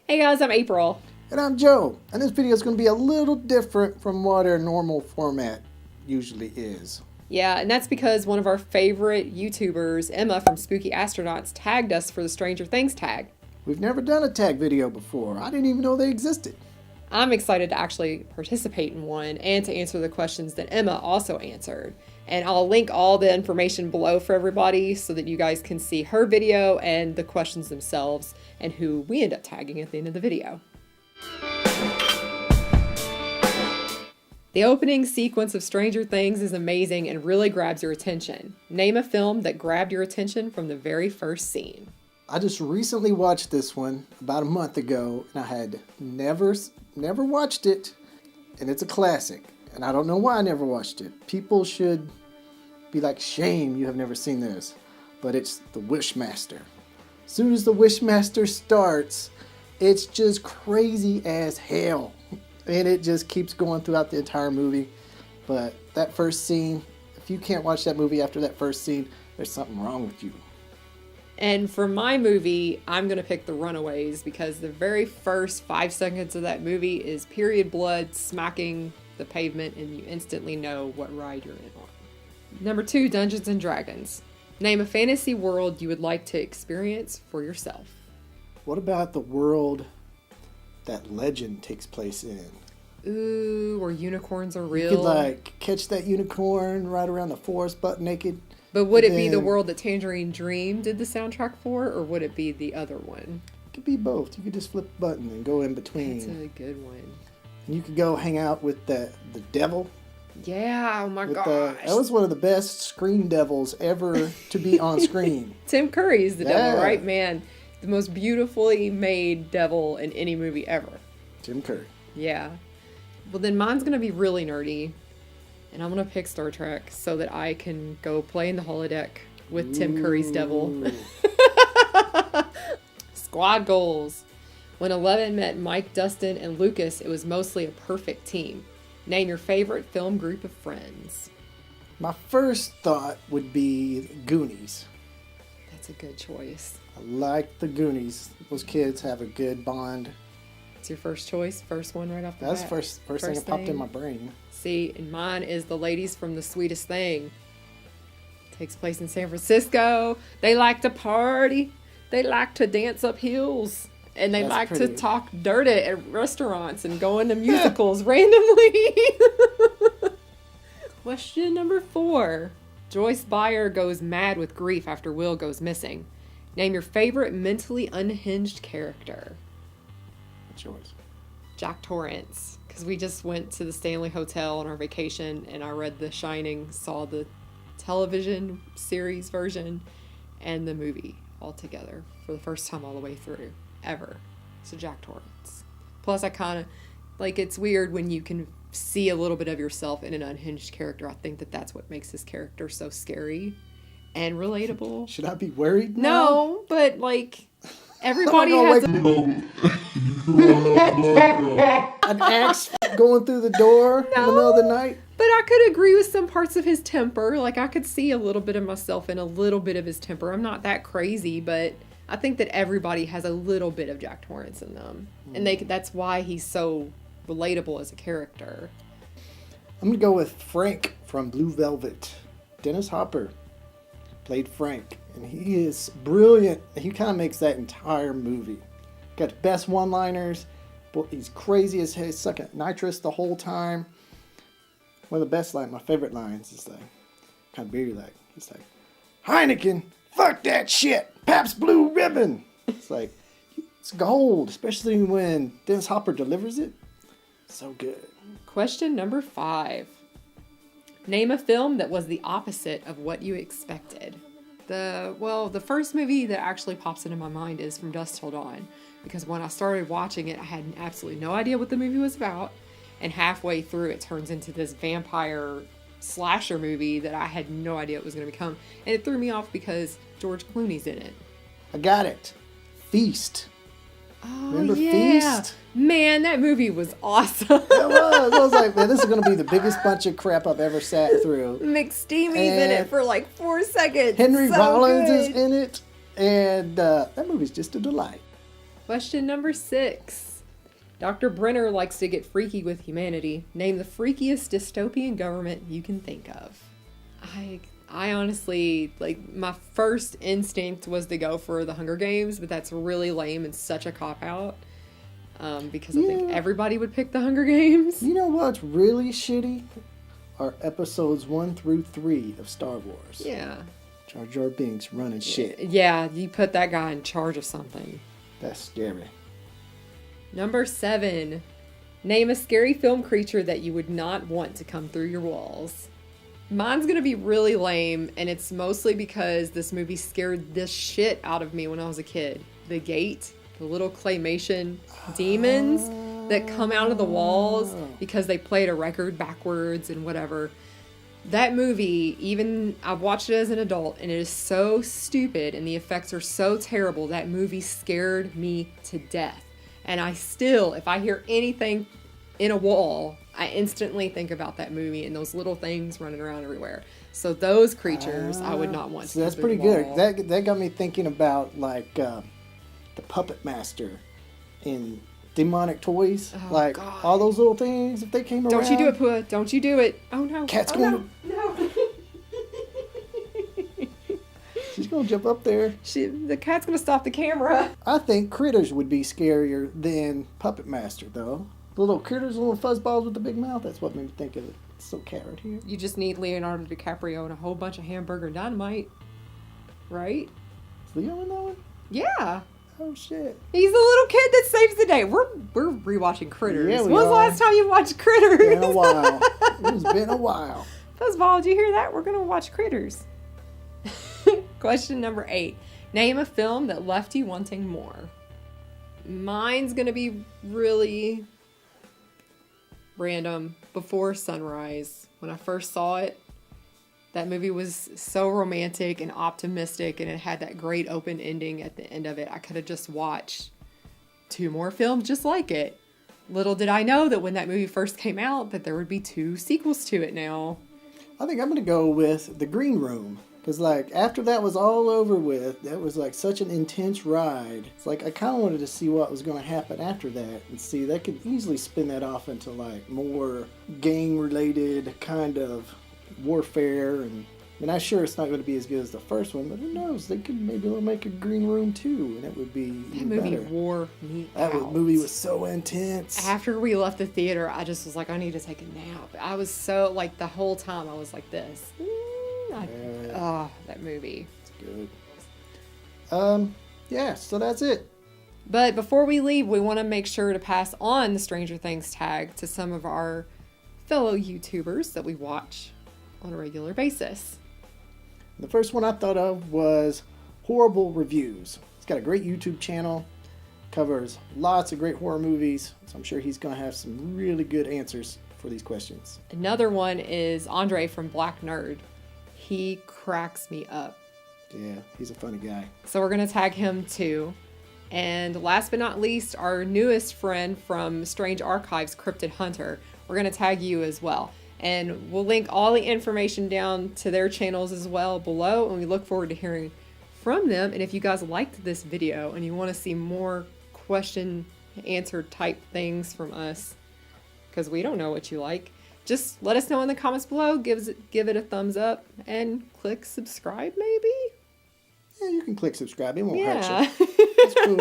Hey guys, I'm April. And I'm Joe, and this video is going to be a little different from what our normal format usually is. Yeah, and that's because one of our favorite YouTubers, Emma from Spooky Astronauts, tagged us for the Stranger Things tag. We've never done a tag video before. I didn't even know they existed. I'm excited to actually participate in one and to answer the questions that Emma also answered. And I'll link all the information below for everybody so that you guys can see her video and the questions themselves and who we end up tagging at the end of the video. The opening sequence of Stranger Things is amazing and really grabs your attention. Name a film that grabbed your attention from the very first scene. I just recently watched this one about a month ago, and I had never watched it, and it's a classic. And I don't know why I never watched it. People should be like, shame you have never seen this. But it's The Wishmaster. As soon as The Wishmaster starts, it's just crazy as hell. And it just keeps going throughout the entire movie. But that first scene, if you can't watch that movie after that first scene, there's something wrong with you. And for my movie, I'm going to pick The Runaways because the very first 5 seconds of that movie is period blood smacking the pavement and you instantly know what ride you're in on. Number 2, Dungeons and Dragons. Name a fantasy world you would like to experience for yourself. What about the world that Legend takes place in? Ooh, where unicorns are real. You could catch that unicorn right around the forest butt naked. But would it be the world that Tangerine Dream did the soundtrack for, or would it be the other one? It could be both. You could just flip a button and go in between. That's a good one. And you could go hang out with the devil. Yeah, oh my gosh. That was one of the best screen devils ever to be on screen. Tim Curry's the devil, right? Man, the most beautifully made devil in any movie ever. Tim Curry. Yeah. Well, then mine's going to be really nerdy. And I'm going to pick Star Trek so that I can go play in the holodeck with Tim Curry's devil. Squad goals. When 11 met Mike, Dustin, and Lucas, it was mostly a perfect team. Name your favorite film group of friends. My first thought would be Goonies. That's a good choice. I like the Goonies. Those kids have a good bond. It's your first choice? First one right off the bat? That's the first thing that popped in my brain. See, and mine is The Ladies from The Sweetest Thing. Takes place in San Francisco. They like to party. They like to dance up hills. And they like to talk dirty at restaurants and go into musicals randomly. Question number 4. Joyce Byers goes mad with grief after Will goes missing. Name your favorite mentally unhinged character. What's yours? Jack Torrance. Because we just went to the Stanley Hotel on our vacation and I read The Shining, saw the television series version and the movie all together for the first time all the way through. Ever. So Jack Torrance. Plus I kind of it's weird when you can see a little bit of yourself in an unhinged character. I think that's what makes this character so scary and relatable. Should I be worried now? No, but everybody has an axe going through the door in the middle of the night. But I could agree with some parts of his temper. I could see a little bit of myself in a little bit of his temper. I'm not that crazy, but I think that everybody has a little bit of Jack Torrance in them. And that's why he's so relatable as a character. I'm going to go with Frank from Blue Velvet. Dennis Hopper played Frank. And he is brilliant. He kind of makes that entire movie. Got the best one-liners. He's crazy as hell. He's sucking nitrous the whole time. One of the best lines, my favorite lines, is kind of beery he's like, Heineken, fuck that shit. Pabst Blue Ribbon. It's it's gold, especially when Dennis Hopper delivers it. So good. Question number 5. Name a film that was the opposite of what you expected. The first movie that actually pops into my mind is From Dusk Till Dawn. Because when I started watching it, I had absolutely no idea what the movie was about. And halfway through, it turns into this vampire slasher movie that I had no idea it was going to become. And it threw me off because George Clooney's in it. I got it. Feast. Oh, remember yeah. Feast? Man, that movie was awesome. It was. I was like, man, this is going to be the biggest bunch of crap I've ever sat through. McSteamy's in it for 4 seconds. Henry so Rollins good. is in it. And that movie's just a delight. Question number 6. Dr. Brenner likes to get freaky with humanity. Name the freakiest dystopian government you can think of. I honestly, like, my first instinct was to go for the Hunger Games, but that's really lame and such a cop-out. Because I think everybody would pick the Hunger Games. You know what's really shitty? Are episodes 1 through 3 of Star Wars. Yeah. Jar Jar Binks running shit. Yeah, you put that guy in charge of something. That's scary. Number 7. Name a scary film creature that you would not want to come through your walls. Mine's gonna be really lame, and it's mostly because this movie scared the shit out of me when I was a kid. The Gate, the little claymation demons that come out of the walls because they played a record backwards and whatever. That movie, even I've watched it as an adult, and it is so stupid and the effects are so terrible. That movie scared me to death. And I still, if I hear anything in a wall, I instantly think about that movie and those little things running around everywhere. So those creatures I would not want to. So that's pretty good. That got me thinking about like the Puppet Master in Demonic Toys. Oh, like God. all those little things, if they came around. Don't you do it, Pua. Don't you do it. Oh no. Cat's oh, going no. She's gonna jump up there. The cat's gonna stop the camera. I think critters would be scarier than Puppet Master, though. The little critters, the little fuzzballs with the big mouth. That's what made me think of it. It's so cat right here. You just need Leonardo DiCaprio and a whole bunch of hamburger dynamite, right? Is Leo in that one? Yeah. Oh shit. He's the little kid that saves the day. We're rewatching Critters. Yeah, When was the last time you watched Critters? Been a while. It's been a while. Fuzzball, did you hear that? We're gonna watch Critters. Question number 8. Name a film that left you wanting more. Mine's gonna be really random. Before Sunrise. When I first saw it, that movie was so romantic and optimistic, and it had that great open ending at the end of it. I could have just watched 2 more films just like it. Little did I know that when that movie first came out that there would be 2 sequels to it now. I think I'm gonna go with The Green Room. Because, like, after that was all over with, that was, like, such an intense ride. It's like, I kind of wanted to see what was going to happen after that. And see, they could easily spin that off into, like, more gang-related kind of warfare. And I'm sure it's not going to be as good as the first one, but who knows? They could maybe make a Green Room 2, and it would be even better. That movie wore me out. That movie was so intense. After we left the theater, I just was like, I need to take a nap. I was so, like, the whole time I was like this. That movie. It's good. Yeah, so that's it. But before we leave, we want to make sure to pass on the Stranger Things tag to some of our fellow YouTubers that we watch on a regular basis. The first one I thought of was Horrible Reviews. He's got a great YouTube channel, covers lots of great horror movies, so I'm sure he's going to have some really good answers for these questions. Another one is Andre from Black Nerd. He cracks me up. Yeah, he's a funny guy. So we're going to tag him too. And last but not least, our newest friend from Strange Archives, Cryptid Hunter. We're going to tag you as well. And we'll link all the information down to their channels as well below. And we look forward to hearing from them. And if you guys liked this video and you want to see more question answer type things from us, because we don't know what you like, just let us know in the comments below. Give it a thumbs up and click subscribe maybe. Yeah, you can click subscribe. It won't hurt you. Yeah. That's cool.